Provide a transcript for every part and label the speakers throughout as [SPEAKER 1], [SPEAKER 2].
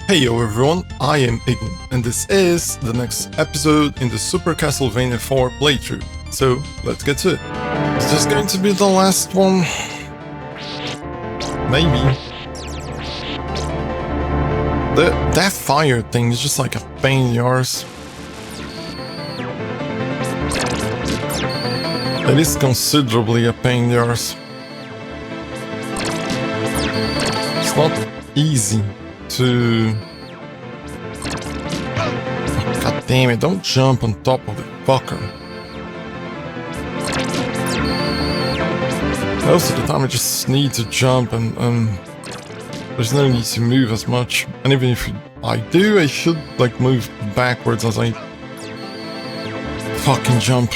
[SPEAKER 1] Hey yo everyone, I am Ignan, and this is the next episode in the Super Castlevania IV playthrough. So, let's get to it. Is this going to be the last one? Maybe. That fire thing is just like a pain in the arse. It is considerably a pain in the arse. It's not easy to... God damn it, don't jump on top of the fucker. Most of the time I just need to jump and there's no need to move as much. And even if I do, I should like move backwards as I fucking jump.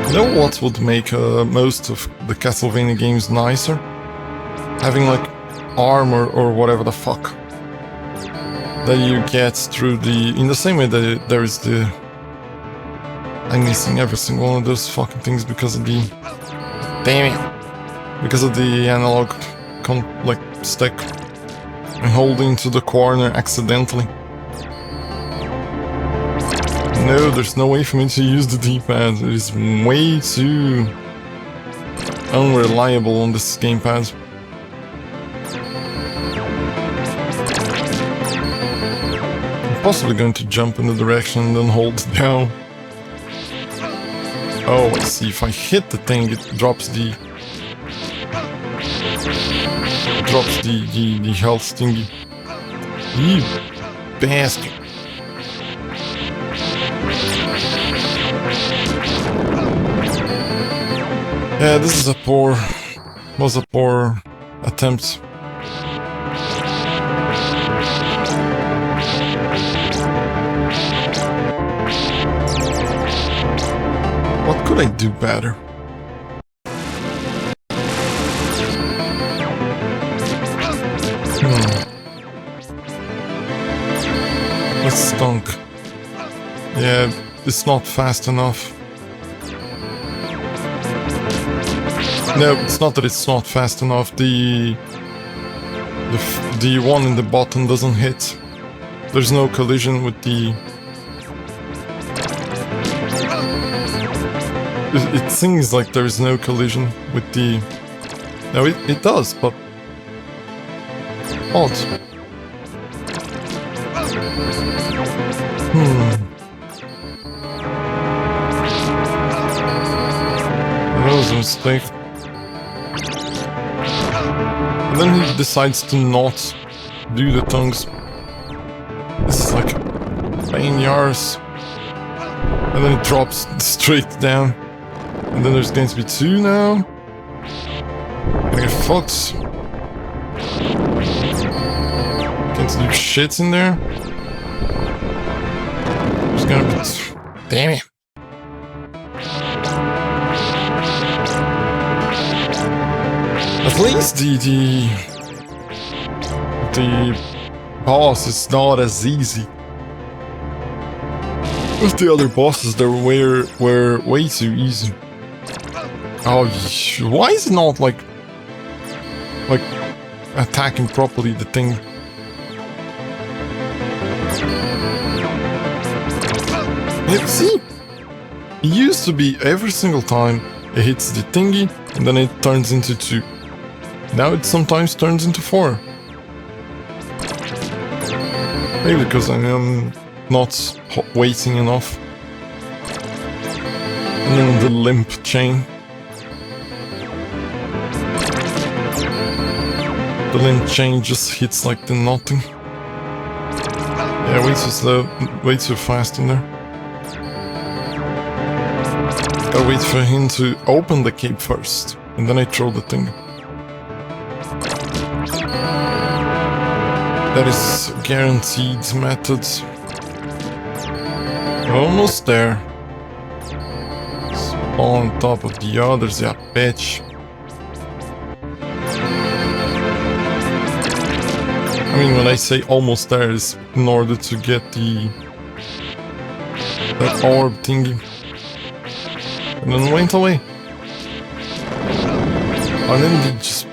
[SPEAKER 1] You know what would make most of the Castlevania games nicer? Having like armor or whatever the fuck that you get through in the same way that there is the... I'm missing every single one of those fucking things because of the... Damn it! Because of the analog like stick and holding to the corner accidentally. No, there's no way for me to use the D-pad. It is way too unreliable on this gamepad. Possibly going to jump in the direction and then hold down. Oh, I see. If I hit the thing, it drops the health thingy. You bastard! Yeah, this is a poor attempt. What could I do better? It stunk. Yeah, it's not fast enough. No, it's not that it's not fast enough. The one in the bottom doesn't hit. There's no collision with the... It seems like there is no collision with the... No, it does, but... Odd. That was a mistake. And then he decides to not do the tongues. This is like a pain in the arse. And then it drops straight down. And then there's going to be two now. Gonna get fucked. Can't do shit in there. There's gonna be... Damn it. At least the boss is not as easy. With the other bosses, they were way too easy. Oh, why is it not like attacking properly the thing? Yeah, see, it used to be every single time it hits the thingy and then it turns into 2. Now it sometimes turns into 4. Maybe because I am not waiting enough. And then the limp chain. The limp chain just hits like the nothing. Yeah, way too slow, way too fast in there. Gotta wait for him to open the cape first, and then I throw the thing. That is a guaranteed method. Almost there. Spawn on top of the others, yeah, bitch. I mean, when I say almost there, is in order to get that orb thingy. And then went away. And then he just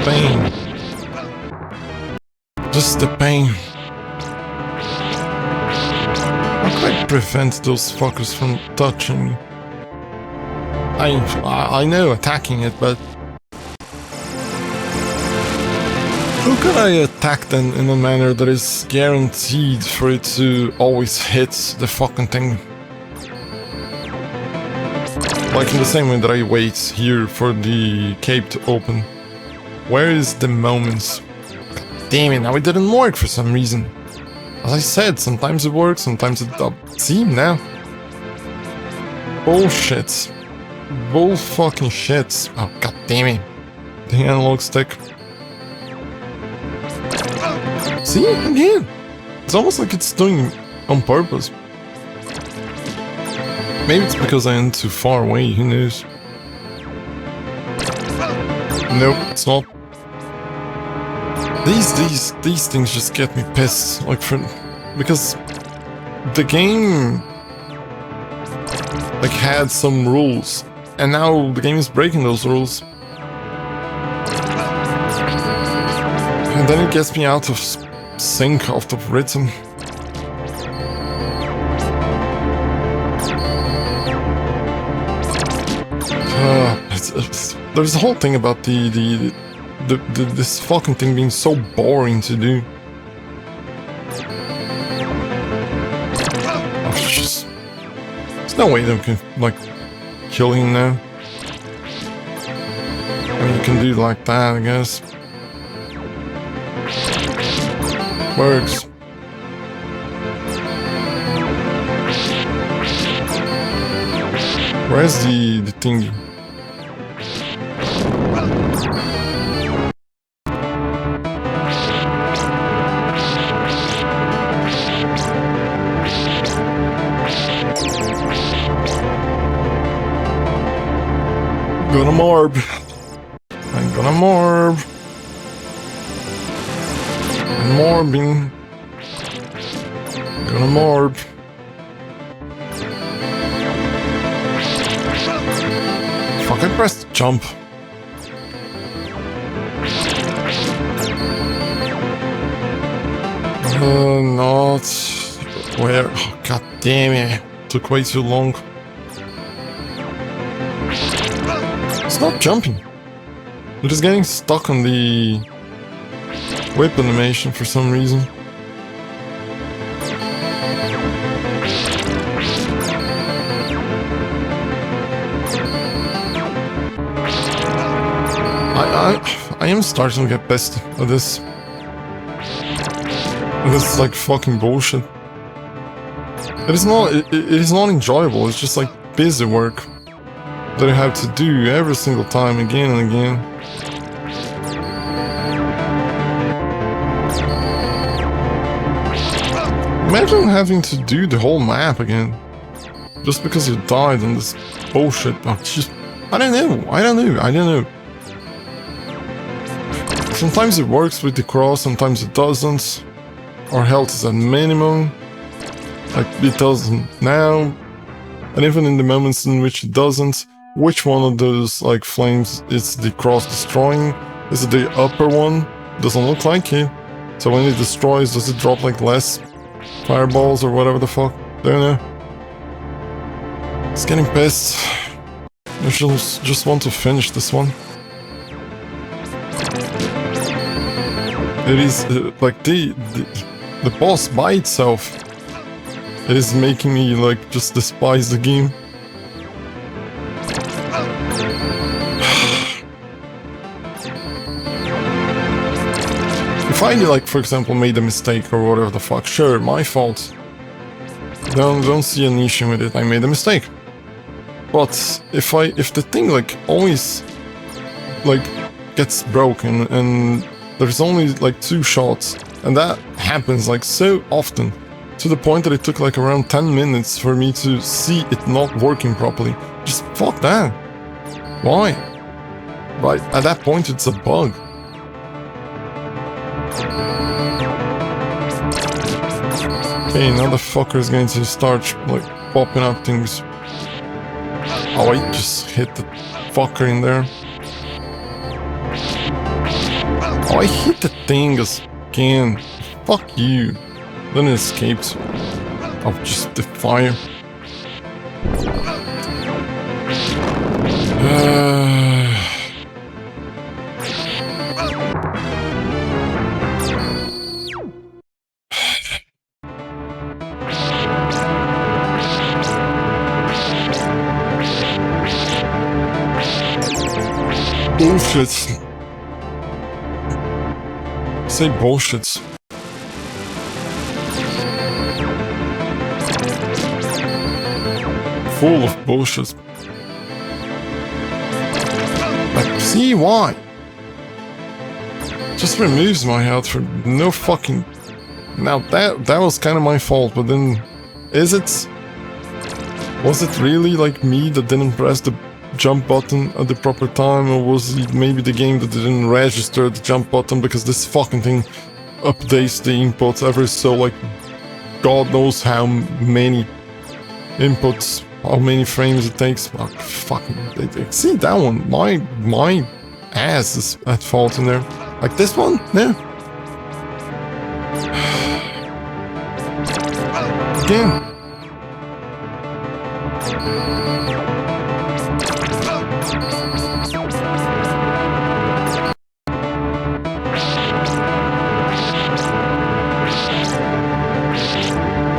[SPEAKER 1] Pain. Just the pain. How can I prevent those fuckers from touching me? I know attacking it, but how can I attack them in a manner that is guaranteed for it to always hit the fucking thing? Like in the same way that I wait here for the cape to open. Where is the moments? God damn it, now it didn't work for some reason. As I said, sometimes it works, sometimes it doesn't. See, now. Bullshit. Bull fucking shit. Oh, god damn it. The analog stick. See, again. It's almost like it's doing it on purpose. Maybe it's because I am too far away, who knows? Nope, it's not. These things just get me pissed, like because the game like had some rules, and now the game is breaking those rules, and then it gets me out of sync, out of rhythm. There's the whole thing about this fucking thing being so boring to do. Oh, just, there's no way they can like kill him now. I mean, you can do like that, I guess. Works. Where's the thingy? Gonna morb. I'm gonna morb. I'm morbing. Gonna morb. Fuck, I pressed jump. Not where. Oh, god damn it. Took way too long. It's not jumping. I'm just getting stuck on the whip animation for some reason. I am starting to get pissed at this. This is like fucking bullshit. It is not enjoyable, it's just like busy work that I have to do every single time, again and again. Imagine having to do the whole map again, just because you died on this bullshit. Oh, just, I don't know. Sometimes it works with the cross, sometimes it doesn't. Our health is at minimum, like it doesn't now. And even in the moments in which it doesn't, which one of those like flames is the cross destroying? Is it the upper one? Doesn't look like it. So when it destroys, does it drop like less fireballs or whatever the fuck? Don't know. It's getting pissed. I just want to finish this one. It is like the boss by itself. It is making me like just despise the game. If I like, for example, made a mistake or whatever the fuck, sure, my fault. Don't see an issue with it. I made a mistake. But if the thing like always like gets broken and there's only like 2 shots, and that happens like so often, to the point that it took like around 10 minutes for me to see it not working properly. Just fuck that. Why? Right, at that point it's a bug. Okay, now the fucker is going to start like popping up things. Oh, I just hit the fucker in there. Oh, I hit the thing again. Fuck you. Then it escaped. Of just the fire. Bullshit. Say bullshit. Full of bullshit. Like, see why? Just removes my health for no fucking... Now that was kind of my fault, but then... Is it? Was it really like me that didn't press the jump button at the proper time, or was it maybe the game that didn't register the jump button because this fucking thing updates the inputs every so like God knows how many inputs, how many frames it takes. Oh, fucking see that one, my ass is at fault in there. Like this one, yeah. Again.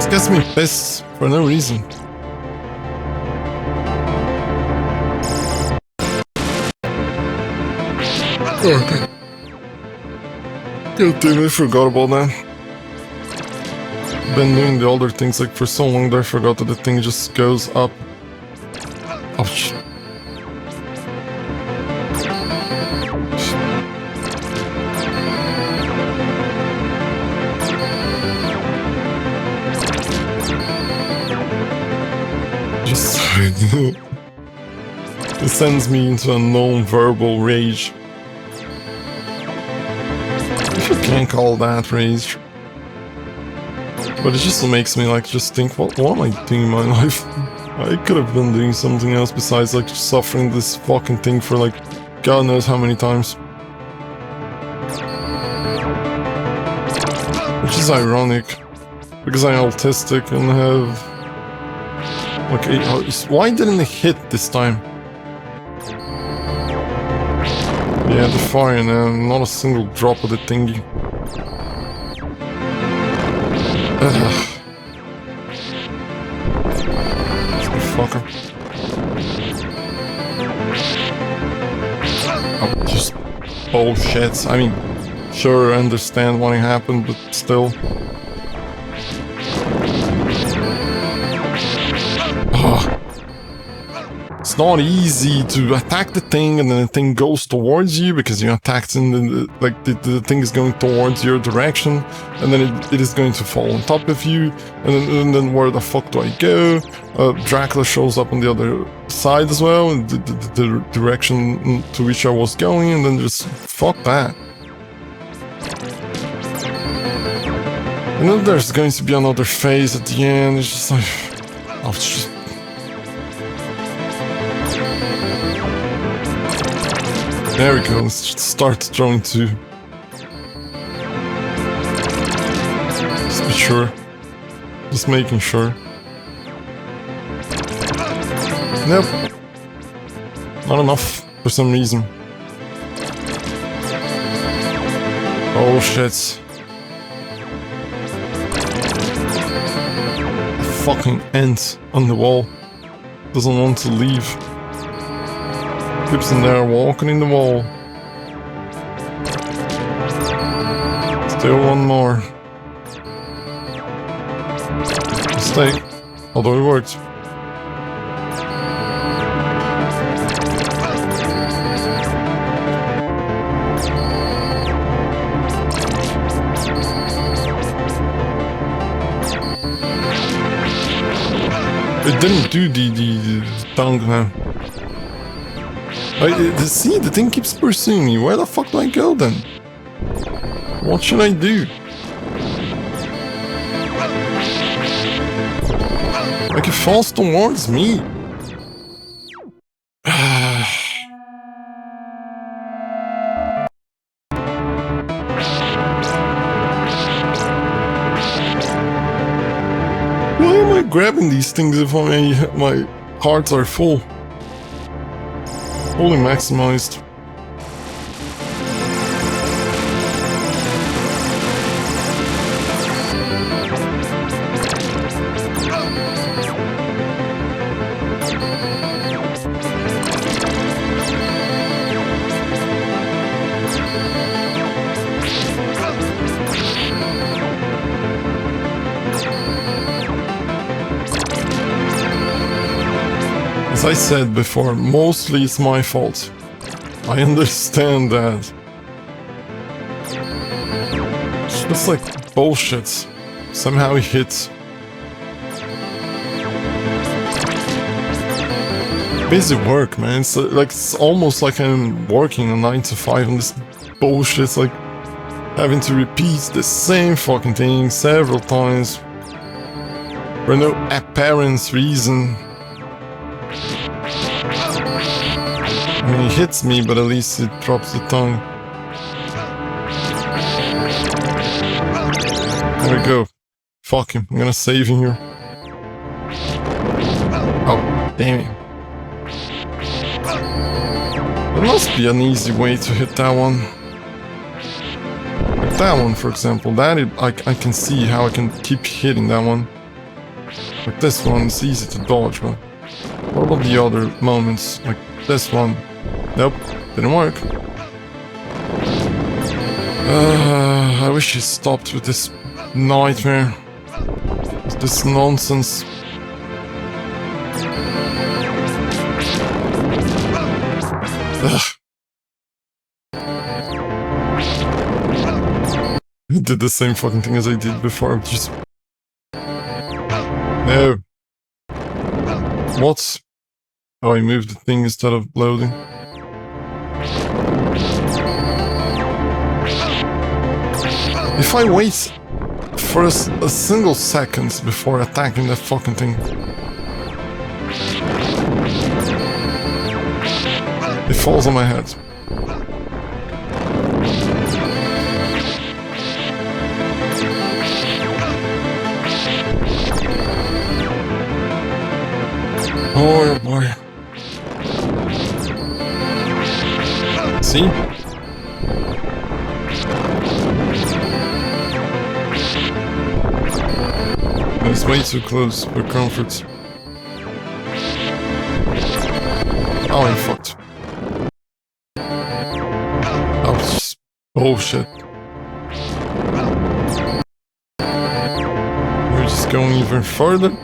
[SPEAKER 1] Gets me pissed for no reason. Okay. God damn, I forgot about that. Been doing the other things like for so long that I forgot that the thing just goes up. Ouch. It sends me into a non-verbal rage. If you can't call that rage. But it just makes me like just think, what am I doing in my life? I could have been doing something else besides like suffering this fucking thing for like God knows how many times. Which is ironic, because I'm autistic and have... Okay, why didn't it hit this time? Yeah, the fire now, not a single drop of the thingy. Fucker. Oh, just bullshit. I mean, sure, I understand why it happened, but still. It's not easy to attack the thing and then the thing goes towards you because you attacked in the thing is going towards your direction, and then it is going to fall on top of you, and then where the fuck do I go? Dracula shows up on the other side as well, in the direction to which I was going, and then just fuck that. And then there's going to be another phase at the end. It's just like, oh, it's just. There we go, let's just start throwing two. Just be sure. Just making sure. Nope. Not enough, for some reason. Oh shit. A fucking ant on the wall. Doesn't want to leave. Keeps in there walking in the wall. Still one more. Mistake. Although it worked. It didn't do the tongue now. See, the thing keeps pursuing me. Where the fuck do I go then? What should I do? Like it falls towards me. Why am I grabbing these things if my hearts are full? Fully maximized. As I said before, mostly it's my fault. I understand that. It's just like bullshit. Somehow it hits. Busy work, man. It's almost like I'm working a 9 to 5 and this bullshit. It's like having to repeat the same fucking thing several times for no apparent reason. I mean, it hits me, but at least it drops the tongue. There we go. Fuck him. I'm gonna save him here. Oh, damn it. There must be an easy way to hit that one. Like that one, for example. I can see how I can keep hitting that one. Like this one, it's easy to dodge, but what about the other moments? Like this one. Nope, didn't work. I wish he stopped with this nightmare. With this nonsense. Ugh. He did the same fucking thing as I did before. Just... No. What? Oh, I moved the thing instead of loading. If I wait for a single second before attacking that fucking thing, it falls on my head. Oh boy. See? It's way too close for comfort. Oh, I'm fucked. Oh, it's just bullshit. We're just going even further.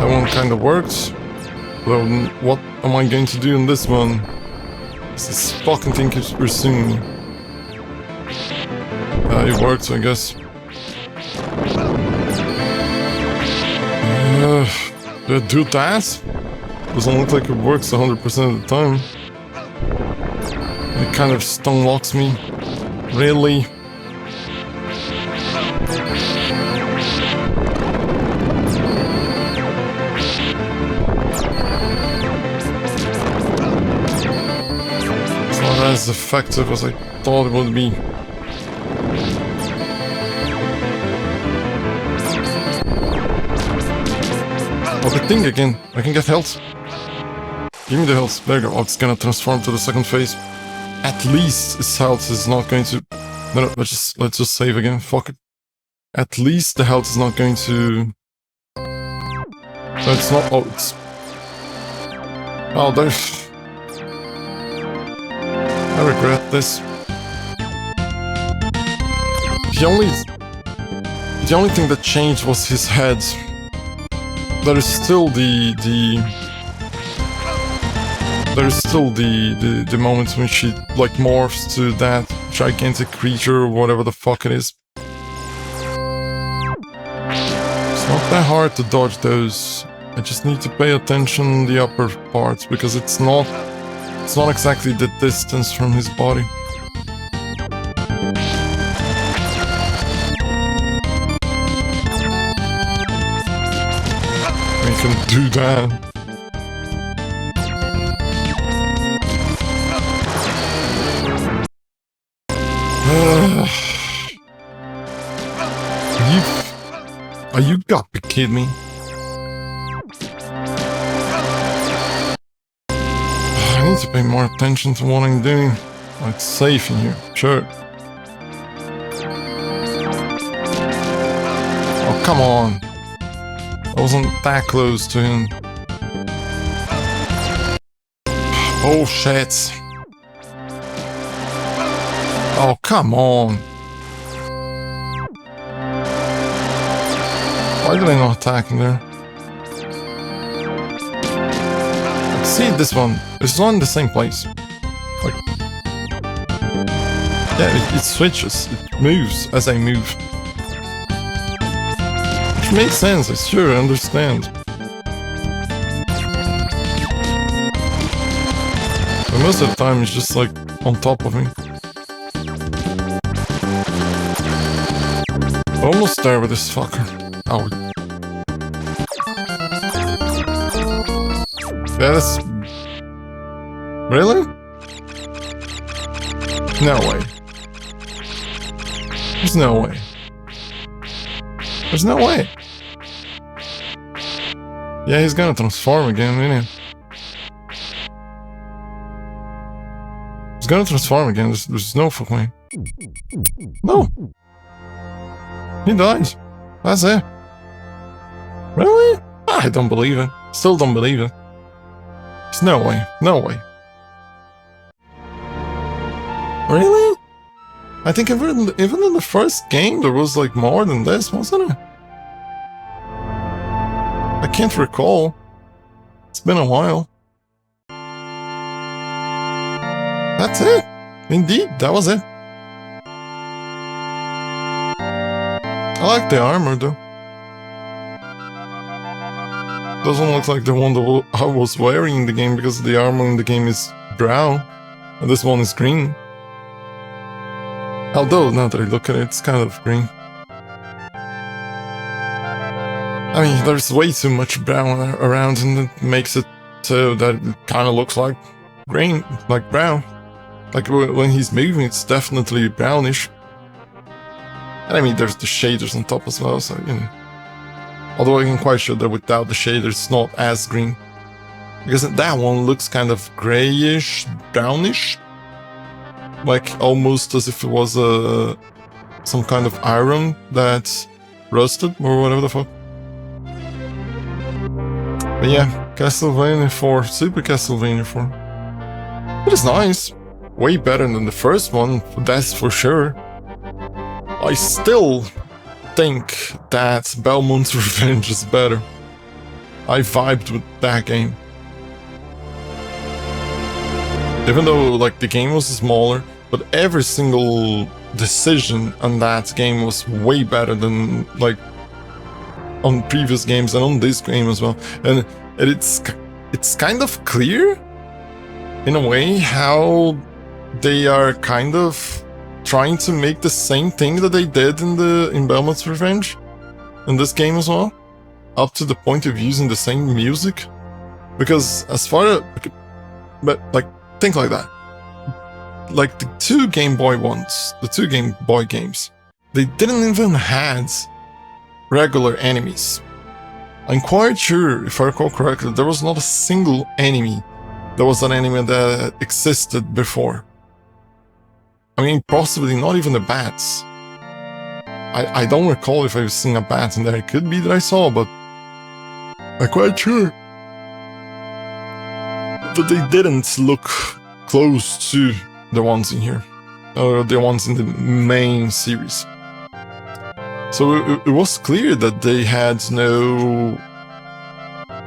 [SPEAKER 1] That one kind of works. Well, what am I going to do in this one? This fucking thing keeps pursuing me. It worked, I guess. Do I do that? Doesn't look like it works 100% of the time. It kind of stun locks me. Really? It's not as effective as I thought it would be. Oh, the thing again. I can get health. Give me the health. There you go. Oh, it's gonna transform to the second phase. At least his health is not going to... No, let's just save again. Fuck it. At least the health is not going to... No, it's not... Oh, it's... Oh, there's... I regret this. The only thing that changed was his head. There is still the moments when she like morphs to that gigantic creature or whatever the fuck it is. It's not that hard to dodge those. I just need to pay attention in the upper parts because it's not exactly the distance from his body. can do that. Are you got to kid me? I need to pay more attention to what I'm doing. It's safe in here, sure. Oh, come on. I wasn't that close to him. Oh, shit. Oh, come on. Why did I not attack him there? Like, see this one. It's not in the same place. Like, yeah, it switches. It moves as I move. Which makes sense, I sure understand. But most of the time it's just like on top of me. Almost there with this fucker. Oh. That's... Really? No way. There's no way. There's no way. Yeah, he's gonna transform again, isn't he? He's gonna transform again, there's no fucking way. No! He died. That's it. Really? I don't believe it. Still don't believe it. There's no way. No way. Really? I think even in the first game there was like more than this, wasn't it? I can't recall. It's been a while. That's it. Indeed, that was it. I like the armor though. Doesn't look like the one that I was wearing in the game because the armor in the game is brown and this one is green. Although, now that I look at it, it's kind of green. I mean, there's way too much brown around and it makes it so that it kind of looks like green, like brown. Like when he's moving, it's definitely brownish. And I mean, there's the shaders on top as well, so, you know. Although I'm quite sure that without the shaders, it's not as green. Because that one looks kind of grayish, brownish. Like, almost as if it was some kind of iron that rusted, or whatever the fuck. But yeah, Castlevania 4, Super Castlevania 4. It is nice. Way better than the first one, that's for sure. I still think that Belmont's Revenge is better. I vibed with that game. Even though, like, the game was smaller, but every single decision on that game was way better than, like, on previous games and on this game as well. And it's kind of clear, in a way, how they are kind of trying to make the same thing that they did in Belmont's Revenge in this game as well, up to the point of using the same music. Because as far as, but like, think like that. Like the two Game Boy ones, the two Game Boy games, they didn't even had regular enemies. I'm quite sure, if I recall correctly, there was not a single enemy that was an enemy that existed before. I mean, possibly not even the bats. I don't recall if I've seen a bat in there. It could be that I saw, but I'm quite sure that they didn't look close to the ones in here, or the ones in the main series. So it was clear that they had no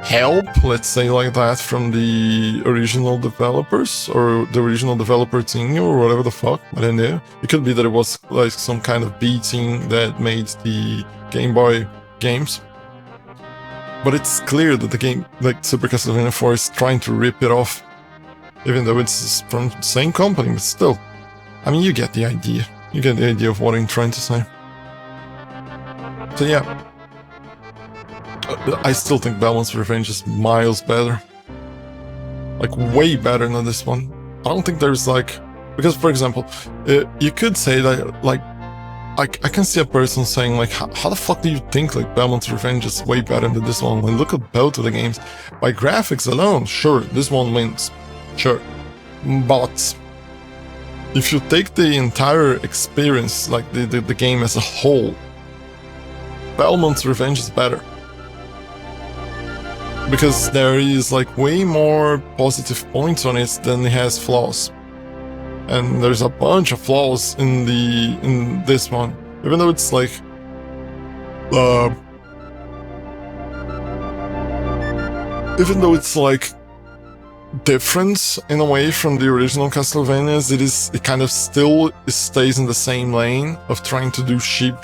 [SPEAKER 1] help, let's say like that, from the original developers, or the original developer team, or whatever the fuck, I don't know. It could be that it was like some kind of B team that made the Game Boy games. But it's clear that the game, like Super Castlevania 4, is trying to rip it off. Even though it's from the same company, but still. I mean, you get the idea. You get the idea of what I'm trying to say. So yeah. I still think Belmont's Revenge is miles better. Like, way better than this one. I don't think there's like... Because, for example, you could say that, like, I can see a person saying, like, how the fuck do you think, like, Belmont's Revenge is way better than this one? When look at both of the games. By graphics alone, sure, this one wins. Sure. But if you take the entire experience, like, the game as a whole, Belmont's Revenge is better. Because there is, like, way more positive points on it than it has flaws. And there's a bunch of flaws in this one, even though it's like different in a way from the original Castlevanias, it kind of still stays in the same lane of trying to do cheap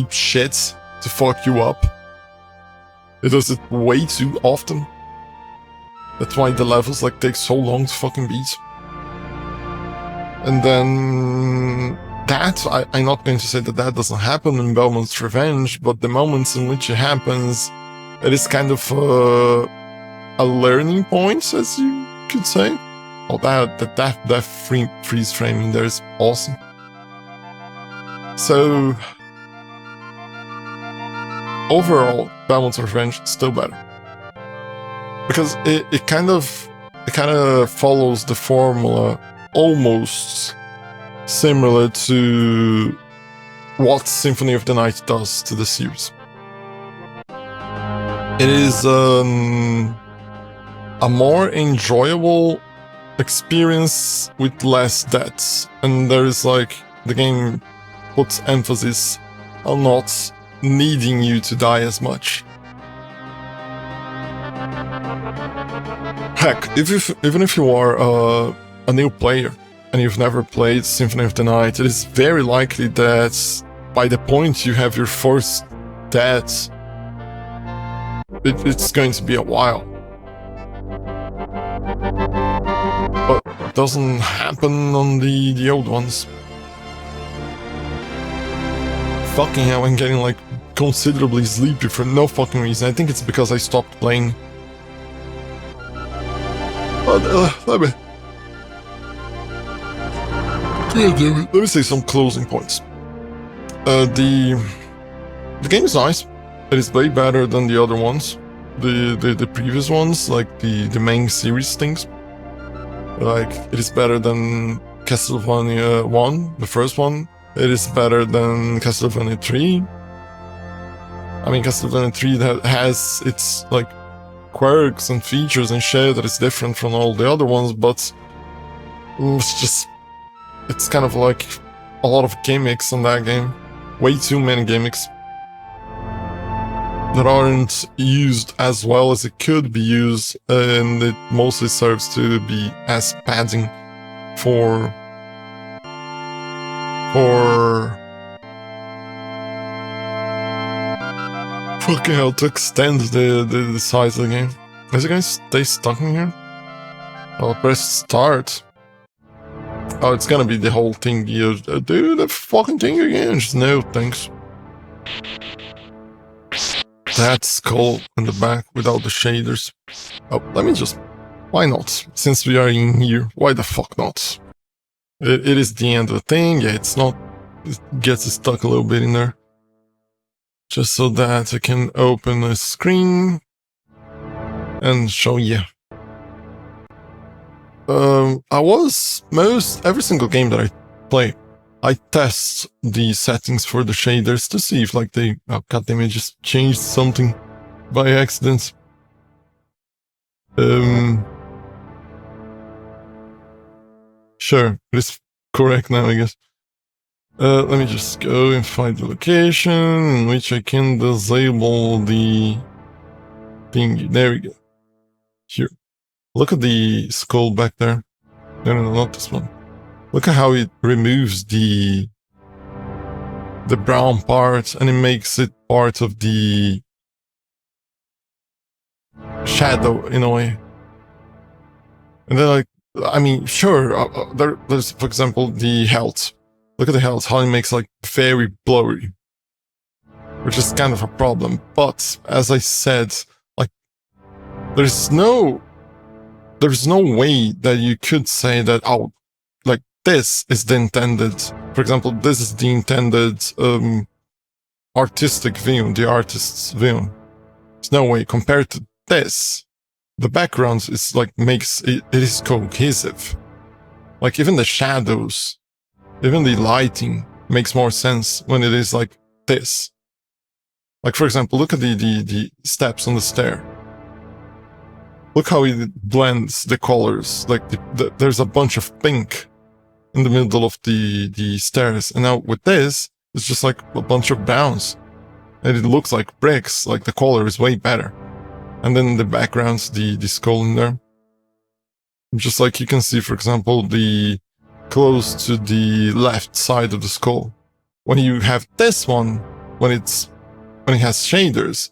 [SPEAKER 1] shit to fuck you up. It does it way too often. That's why the levels like take so long to fucking beat. And then that, I'm not going to say that that doesn't happen in Belmont's Revenge, but the moments in which it happens, it is kind of a learning point, as you could say. Oh, that freeze framing there is awesome. So, overall, Belmont's Revenge is still better. Because it kind of follows the formula almost similar to what Symphony of the Night does to the series. It is a more enjoyable experience with less deaths, and there is like, the game puts emphasis on not needing you to die as much. Heck, even if you are a new player and you've never played Symphony of the Night, it is very likely that by the point you have your first death, it's going to be a while. But it doesn't happen on the old ones. Fucking hell, I'm getting like considerably sleepy for no fucking reason. I think it's because I stopped playing. But let me say some closing points. The game is nice. It is way better than the other ones. The previous ones, like the main series things. Like, it is better than Castlevania 1, the first one. It is better than Castlevania 3. I mean, Castlevania 3 that has its, like, quirks and features and shit that is different from all the other ones, but it's kind of like a lot of gimmicks in that game. Way too many gimmicks that aren't used as well as it could be used, and it mostly serves to be as padding for fucking hell, to extend the size of the game. Is it gonna stay stuck in here? I'll press start. Oh, it's gonna be the whole thing. Do the fucking thing again. Just no thanks. That skull in the back without the shaders. Oh, let me just... Why not? Since we are in here, why the fuck not? It is the end of the thing. Yeah, it's not... It gets stuck a little bit in there. Just so that I can open a screen and show you. Every single game that I play, I test the settings for the shaders to see if, like, they... Oh, goddamn, I just changed something by accident. Sure, it's correct now, I guess. Let me just go and find the location in which I can disable the thing. There we go. Here. Look at the skull back there. No, not this one. Look at how it removes the brown part and it makes it part of the shadow in a way. And then, like, I mean, sure, there's, for example, the health. Look at the health, how it makes, like, very blurry. which is kind of a problem. But as I said, like, there's no way that you could say that, oh, like, this is the intended, for example, this is the intended artistic view, the artist's view. There's no way. Compared to this, the background is like, it is cohesive. Like, even the shadows, even the lighting makes more sense when it is like this. Like, for example, look at the steps on the stair. Look how it blends the colors. Like, there's a bunch of pink in the middle of the stairs. And now with this, it's just like a bunch of browns. And it looks like bricks, like the color is way better. And then in the backgrounds, the skull in there. Just like you can see, for example, the close to the left side of the skull. When you have this one, when it has shaders,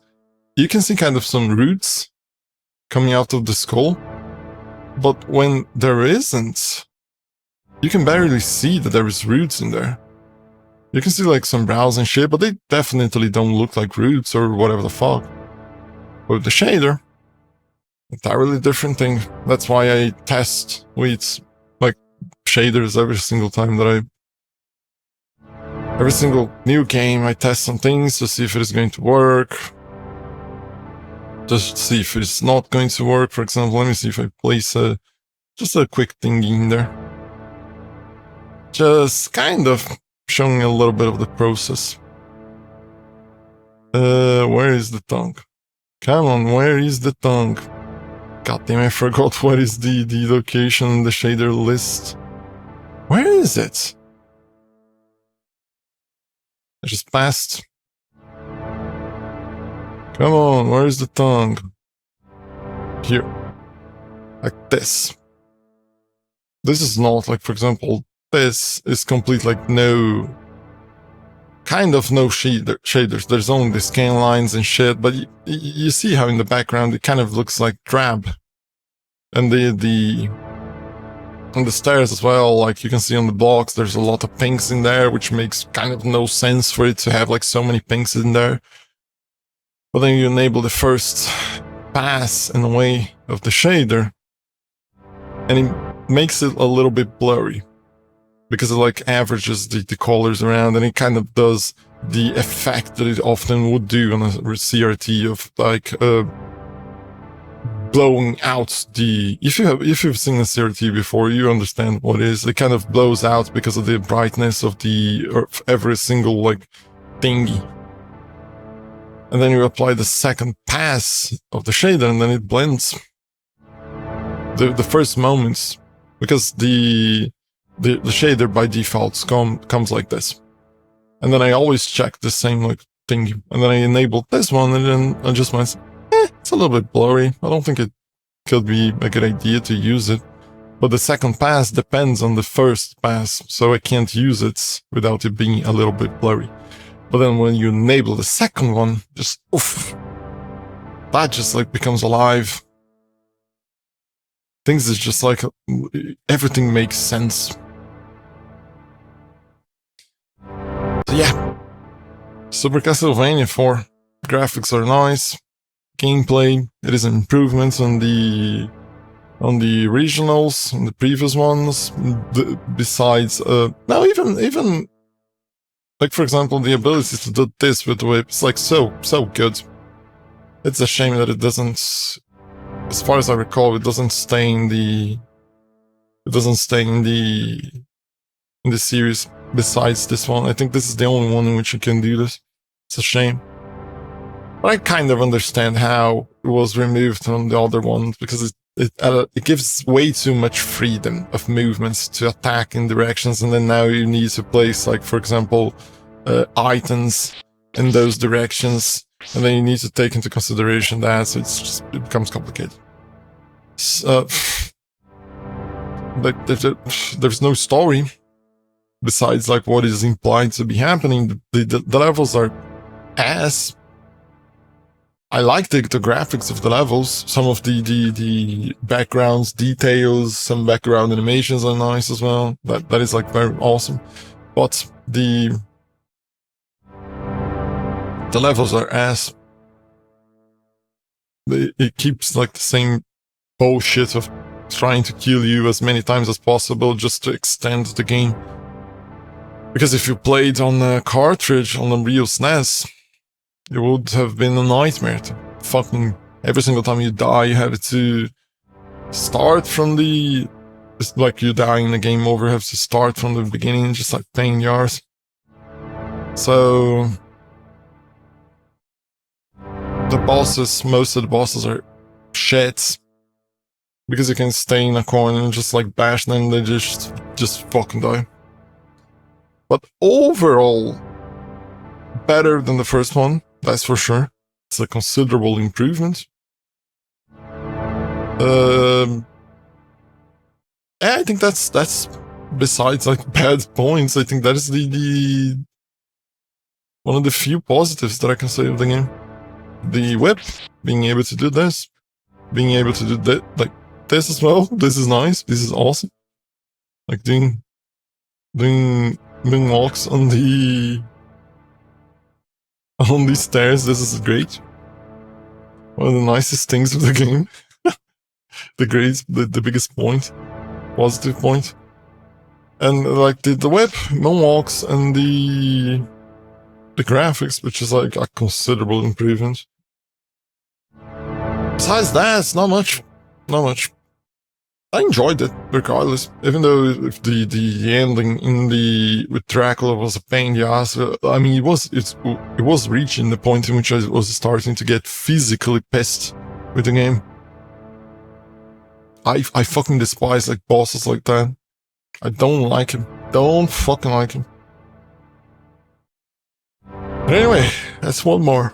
[SPEAKER 1] you can see kind of some roots coming out of the skull. But when there isn't, you can barely see that there is roots in there. You can see like some brows and shit, but they definitely don't look like roots or whatever the fuck. But with the shader, entirely different thing. That's why I test with like shaders every single time that every single new game I test some things to see if it is going to work. Just see if it's not going to work. For example, let me see if I place just a quick thing in there. Just kind of showing a little bit of the process. Where is the tongue? Come on, where is the tongue? God damn, I forgot what is the location in the shader list. Where is it? I just passed. Come on, where is the tongue? Here. Like this. This is not like, for example, this is complete like no... Kind of no shaders. There's only the scan lines and shit, but you see how in the background it kind of looks like drab. And on the stairs as well, like you can see on the blocks, there's a lot of pinks in there, which makes kind of no sense for it to have like so many pinks in there. But then you enable the first pass in a way of the shader, and it makes it a little bit blurry. Because it like averages the colors around, and it kind of does the effect that it often would do on a CRT of like blowing out the... If you've seen a CRT before, you understand what it is. It kind of blows out because of the brightness of every single like thingy. And then you apply the second pass of the shader, and then it blends the first moments, because the shader by default comes like this. And then I always check the same like thing, and then I enable this one, and then I just went, it's a little bit blurry. I don't think it could be a good idea to use it. But the second pass depends on the first pass, so I can't use it without it being a little bit blurry. But then when you enable the second one, just oof, that just like becomes alive. Things is just like, everything makes sense. So yeah, Super Castlevania 4. Graphics are nice. Gameplay, it is improvements on the originals, on the previous ones. Besides, now even like for example, the ability to do this with the whip is like so good. It's a shame that it doesn't, as far as I recall, it doesn't stay in the series. Besides this one, I think this is the only one in which you can do this. It's a shame. But I kind of understand how it was removed from the other ones, because it gives way too much freedom of movements to attack in directions, and then now you need to place, like, for example, items in those directions, and then you need to take into consideration that, so it becomes complicated. But there's no story besides like what is implied to be happening. The levels are ass. I like the graphics of the levels. Some of the backgrounds, details, some background animations are nice as well. That is like very awesome. But the The levels are ass. It keeps like the same bullshit of trying to kill you as many times as possible just to extend the game. Because if you played on a cartridge on a real SNES, it would have been a nightmare to fucking every single time you die, you have to start from the... It's like you die in the game over, you have to start from the beginning, just like pain in the arse. So... the bosses, most of the bosses are shits. Because you can stay in a corner and just like bash them, they just fucking die. But overall, better than the first one, that's for sure. It's a considerable improvement. I think that's besides like bad points, I think that is the one of the few positives that I can say of the game. The whip, being able to do this, being able to do that, like this as well. This is nice. This is awesome. Like doing walks on the stairs. This is great. One of the nicest things of the game. the biggest point, positive point. And like the web, moonwalks, and the graphics, which is like a considerable improvement. Besides that, it's not much. I enjoyed it regardless, even though if the ending with Dracula was a pain in the ass. I mean, it was reaching the point in which I was starting to get physically pissed with the game. I fucking despise like bosses like that. I don't like him. Don't fucking like him. But anyway, that's one more.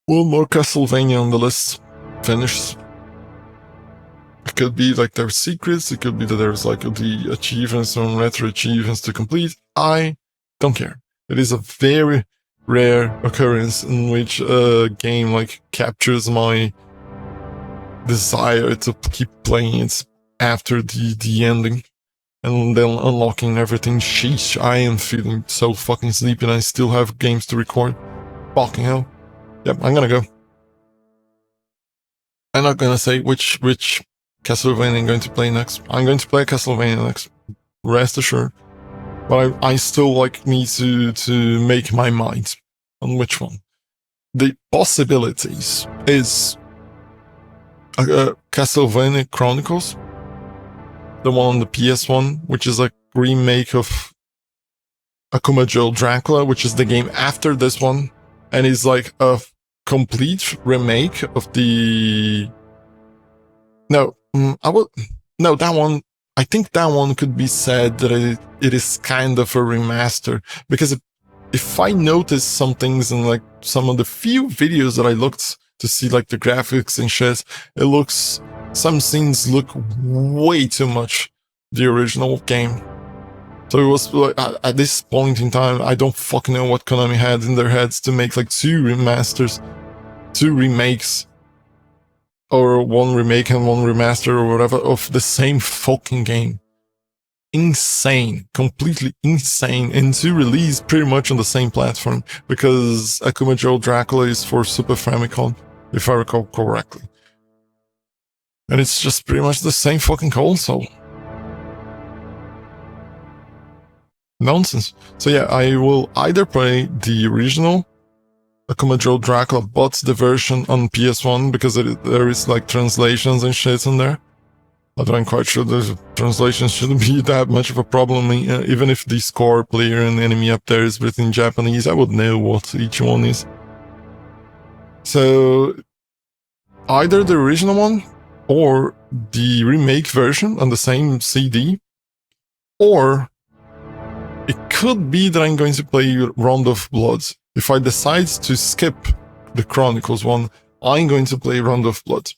[SPEAKER 1] One more Castlevania on the list. Finished. It could be like there's secrets, it could be that there's like the achievements or retro achievements to complete. I don't care. It is a very rare occurrence in which a game like captures my desire to keep playing it after the ending and then unlocking everything. Sheesh, I am feeling so fucking sleepy and I still have games to record. Fucking hell. Yep, I'm gonna go. I'm not gonna say which Castlevania I'm going to play next. I'm going to play Castlevania next. Rest assured. But I still like need to make my mind on which one. The possibilities is Castlevania Chronicles, the one on the PS1, which is a remake of Akuma Joe Dracula, which is the game after this one, and is like a complete remake of the... No, that one, I think that one could be said that it is kind of a remaster, because if I notice some things in like some of the few videos that I looked to see like the graphics and shit, some scenes look way too much the original game. So it was like, at this point in time, I don't fucking know what Konami had in their heads to make like two remasters, two remakes, or one remake and one remaster or whatever of the same fucking game. Insane, completely insane, and to release pretty much on the same platform, because Akuma Joe Dracula is for Super Famicom, if I recall correctly. And it's just pretty much the same fucking console. Nonsense. So yeah, I will either play the original Akuma Joe Dracula, but the version on PS1, because there is like translations and shit in there. Although I'm quite sure the translations shouldn't be that much of a problem. Even if the score, player, and enemy up there is written in Japanese, I would know what each one is. So either the original one, or the remake version on the same CD, or it could be that I'm going to play Round of Blood. If I decide to skip the Chronicles one, I'm going to play Round of Blood.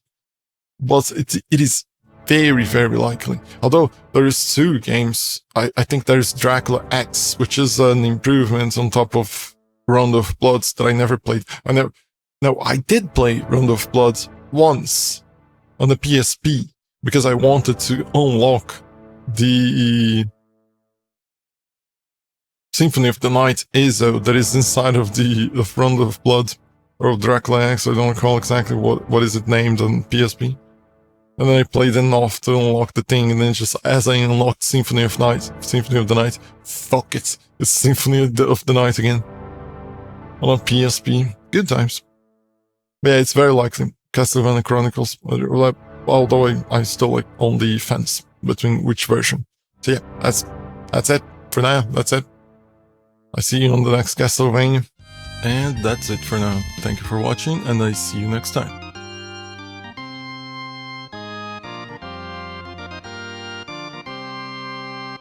[SPEAKER 1] But it is very, very likely. Although there is two games, I think there's Dracula X, which is an improvement on top of Round of Blood that I never played. I did play Round of Blood once on the PSP, because I wanted to unlock the Symphony of the Night Ezo that is inside of the Front of Blood or of Dracula X. I don't recall exactly what is it named on PSP. And then I played enough to unlock the thing, and then just as I unlocked Symphony of the Night, fuck it, it's Symphony of the Night again. On a PSP, good times. But yeah, it's very likely Castlevania Chronicles, although I still like on the fence between which version. So yeah, that's it for now, that's it. I see you on the next Castlevania. And that's it for now. Thank you for watching, and I see you next time.